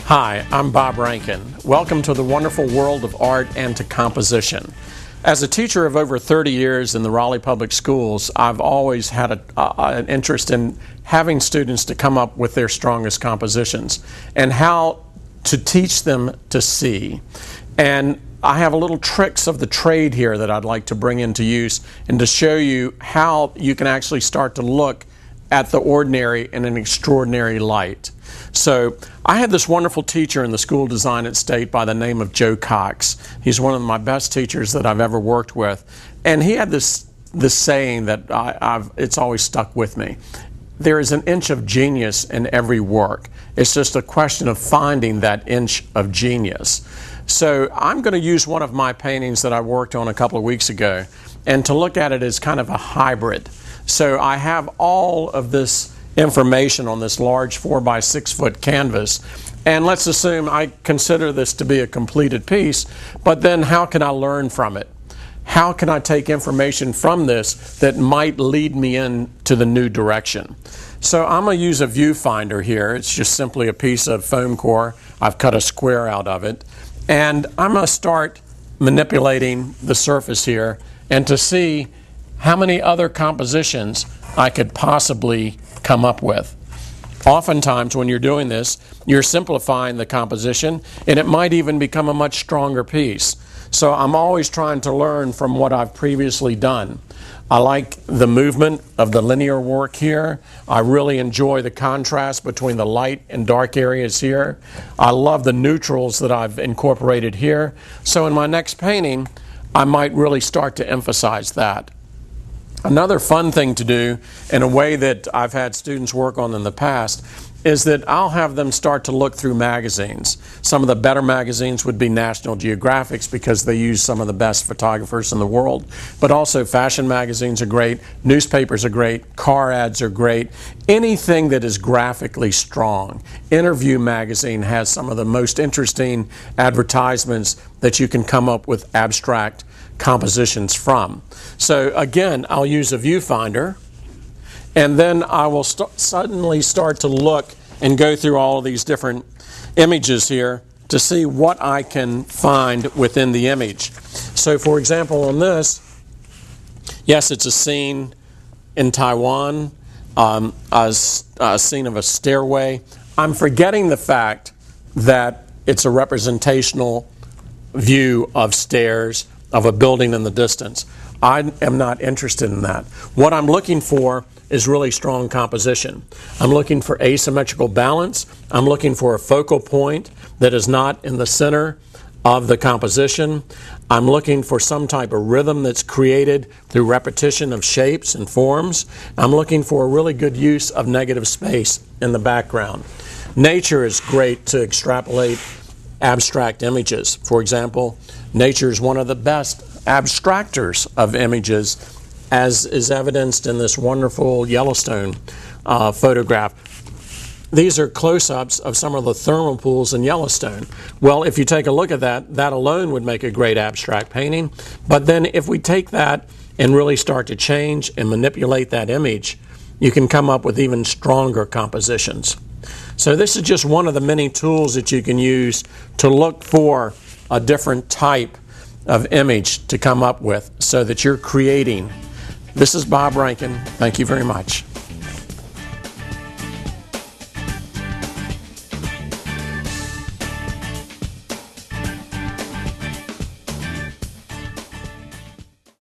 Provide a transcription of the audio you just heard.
Hi, I'm Bob Rankin. Welcome to the wonderful world of art and to composition. As a teacher of over 30 years in the Raleigh Public Schools, I've always had an interest in having students to come up with their strongest compositions and how to teach them to see. And I have a little tricks of the trade here that I'd like to bring into use and to show you how you can actually start to look at the ordinary in an extraordinary light. So I had this wonderful teacher in the School Design at State by the name of Joe Cox. He's one of my best teachers that I've ever worked with. And he had this saying that it's always stuck with me. There is an inch of genius in every work. It's just a question of finding that inch of genius. So I'm going to use one of my paintings that I worked on a couple of weeks ago and to look at it as kind of a hybrid. So I have all of this information on this large 4 by 6 foot canvas, and let's assume I consider this to be a completed piece, but then how can I learn from it? How can I take information from this that might lead me into the new direction? So I'm going to use a viewfinder here. It's just simply a piece of foam core. I've cut a square out of it, and I'm going to start manipulating the surface here and to see how many other compositions I could possibly come up with. Oftentimes when you're doing this, you're simplifying the composition and it might even become a much stronger piece. So I'm always trying to learn from what I've previously done. I like the movement of the linear work here. I really enjoy the contrast between the light and dark areas here. I love the neutrals that I've incorporated here. So in my next painting, I might really start to emphasize that. Another fun thing to do, in a way that I've had students work on in the past, is that I'll have them start to look through magazines. Some of the better magazines would be National Geographic's because they use some of the best photographers in the world, but also fashion magazines are great, newspapers are great, car ads are great, anything that is graphically strong. Interview magazine has some of the most interesting advertisements that you can come up with abstract compositions from. So again, I'll use a viewfinder, and then I will suddenly start to look and go through all of these different images here to see what I can find within the image. So for example, on this, yes, it's a scene in Taiwan, a scene of a stairway. I'm forgetting the fact that it's a representational view of stairs, of a building in the distance. I am not interested in that. What I'm looking for is really strong composition. I'm looking for asymmetrical balance. I'm looking for a focal point that is not in the center of the composition. I'm looking for some type of rhythm that's created through repetition of shapes and forms. I'm looking for a really good use of negative space in the background. Nature is great to extrapolate abstract images. For example, nature is one of the best abstractors of images, as is evidenced in this wonderful Yellowstone photograph. These are close-ups of some of the thermal pools in Yellowstone. Well, if you take a look at that, that alone would make a great abstract painting. But then if we take that and really start to change and manipulate that image, you can come up with even stronger compositions. So this is just one of the many tools that you can use to look for a different type of image to come up with so that you're creating. This is Bob Rankin. Thank you very much.